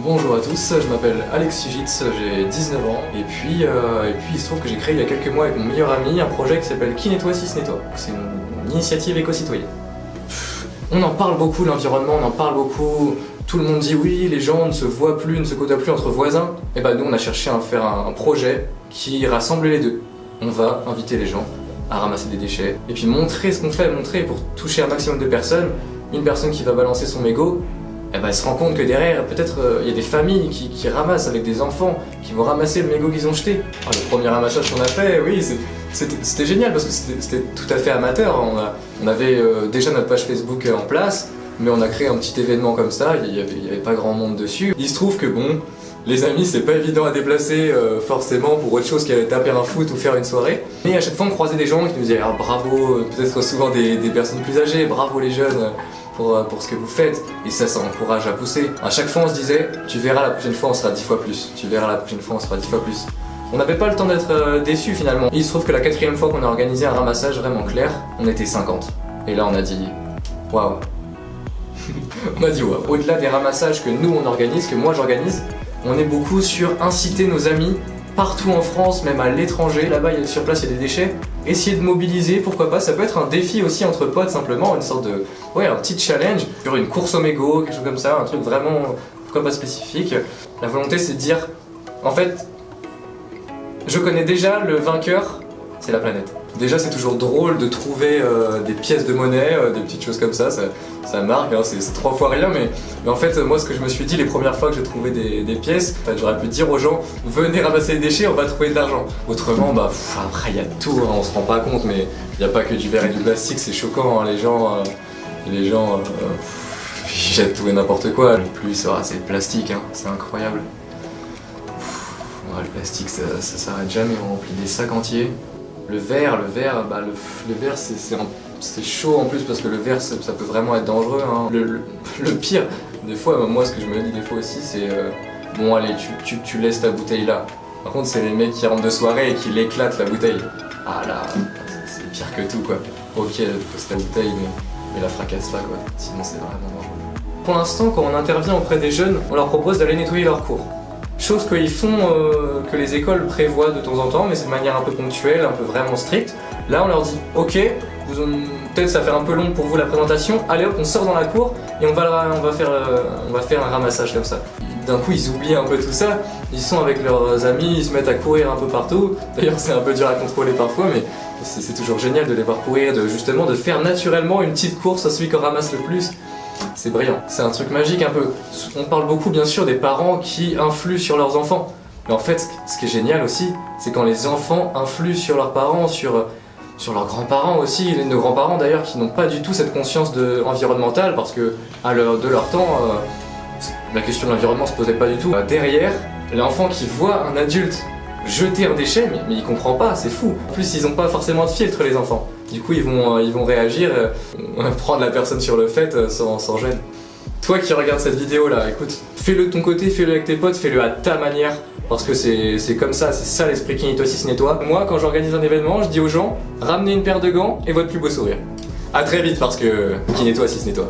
Bonjour à tous, je m'appelle Alexis Gitz, j'ai 19 ans et puis il se trouve que j'ai créé il y a quelques mois avec mon meilleur ami un projet qui s'appelle Qui nettoie si se nettoie. C'est une initiative éco-citoyenne. On en parle beaucoup, l'environnement, on en parle beaucoup. Tout le monde dit oui, les gens ne se voient plus, ne se côtoient plus entre voisins. Et bah nous on a cherché à faire un projet qui rassemble les deux. On va inviter les gens à ramasser des déchets et puis montrer ce qu'on fait, montrer pour toucher un maximum de personnes. Une personne qui va balancer son mégot, elle se rend compte que derrière, peut-être il y a des familles qui ramassent avec des enfants, qui vont ramasser le mégot qu'ils ont jeté. Le premier ramassage qu'on a fait, oui, c'était génial parce que c'était tout à fait amateur. On avait déjà notre page Facebook en place, mais on a créé un petit événement comme ça, il y avait pas grand monde dessus. Il se trouve que bon, les amis, c'est pas évident à déplacer forcément pour autre chose qu'aller taper un foot ou faire une soirée. Mais à chaque fois on croisait des gens qui nous disaient bravo, peut-être souvent des personnes plus âgées, bravo les jeunes pour ce que vous faites. Et ça encourage à pousser. À chaque fois on se disait, tu verras la prochaine fois on sera 10 fois plus, tu verras la prochaine fois on sera 10 fois plus. On n'avait pas le temps d'être déçus finalement. Et il se trouve que la 4e fois qu'on a organisé un ramassage vraiment clair, on était 50. Et là on a dit, waouh. On a dit waouh. Au-delà des ramassages que nous on organise, que moi j'organise, on est beaucoup sur inciter nos amis partout en France, même à l'étranger. Là-bas, sur place, il y a des déchets. Essayer de mobiliser, pourquoi pas. Ça peut être un défi aussi entre potes, simplement, une sorte de... Ouais, un petit challenge. Sur une course au mégot, quelque chose comme ça, un truc vraiment, pourquoi pas spécifique. La volonté, c'est de dire, en fait, je connais déjà le vainqueur, c'est la planète. Déjà, c'est toujours drôle de trouver des pièces de monnaie, des petites choses comme ça marque, hein, c'est 3 fois rien, mais en fait, moi, ce que je me suis dit les premières fois que j'ai trouvé des pièces, en fait, j'aurais pu dire aux gens, venez ramasser les déchets, on va trouver de l'argent. Autrement, après, il y a tout, hein, on se rend pas compte, mais il n'y a pas que du verre et du plastique, c'est choquant, hein, les gens ils jettent tout et n'importe quoi. Le plus, c'est le plastique, hein, c'est incroyable. Le plastique, ça s'arrête jamais, on remplit des sacs entiers. Le verre, c'est chaud en plus parce que le verre ça peut vraiment être dangereux, hein. Le pire, des fois, moi ce que je me dis des fois aussi c'est bon allez tu laisses ta bouteille là. Par contre c'est les mecs qui rentrent de soirée et qui l'éclatent la bouteille. Ah là, c'est pire que tout quoi. Ok, pose ta bouteille mais la fracasse pas quoi, sinon c'est vraiment dangereux. Pour l'instant quand on intervient auprès des jeunes, on leur propose d'aller nettoyer leurs cours. Chose qu'ils font, que les écoles prévoient de temps en temps, mais c'est de manière un peu ponctuelle, un peu vraiment stricte. Là on leur dit, ok, peut-être ça fait un peu long pour vous la présentation, allez hop, on sort dans la cour et on va faire un ramassage comme ça. D'un coup ils oublient un peu tout ça, ils sont avec leurs amis, ils se mettent à courir un peu partout. D'ailleurs c'est un peu dur à contrôler parfois, mais c'est toujours génial de les voir courir, justement de faire naturellement une petite course à celui qui en ramasse le plus. C'est brillant, c'est un truc magique un peu. On parle beaucoup bien sûr des parents qui influent sur leurs enfants. Mais en fait, ce qui est génial aussi, c'est quand les enfants influent sur leurs parents, sur leurs grands-parents aussi, nos grands-parents d'ailleurs qui n'ont pas du tout cette conscience environnementale parce que de leur temps, la question de l'environnement se posait pas du tout. Derrière, l'enfant qui voit un adulte jeter un déchet, mais il comprend pas, c'est fou. En plus, ils n'ont pas forcément de filtre les enfants. Du coup, ils vont réagir, prendre la personne sur le fait sans gêne. Toi qui regardes cette vidéo là, écoute, fais-le de ton côté, fais-le avec tes potes, fais-le à ta manière. Parce que c'est comme ça, c'est ça l'esprit qui nettoie si se nettoie. Moi, quand j'organise un événement, je dis aux gens, ramenez une paire de gants et votre plus beau sourire. A très vite parce que qui nettoie si se nettoie.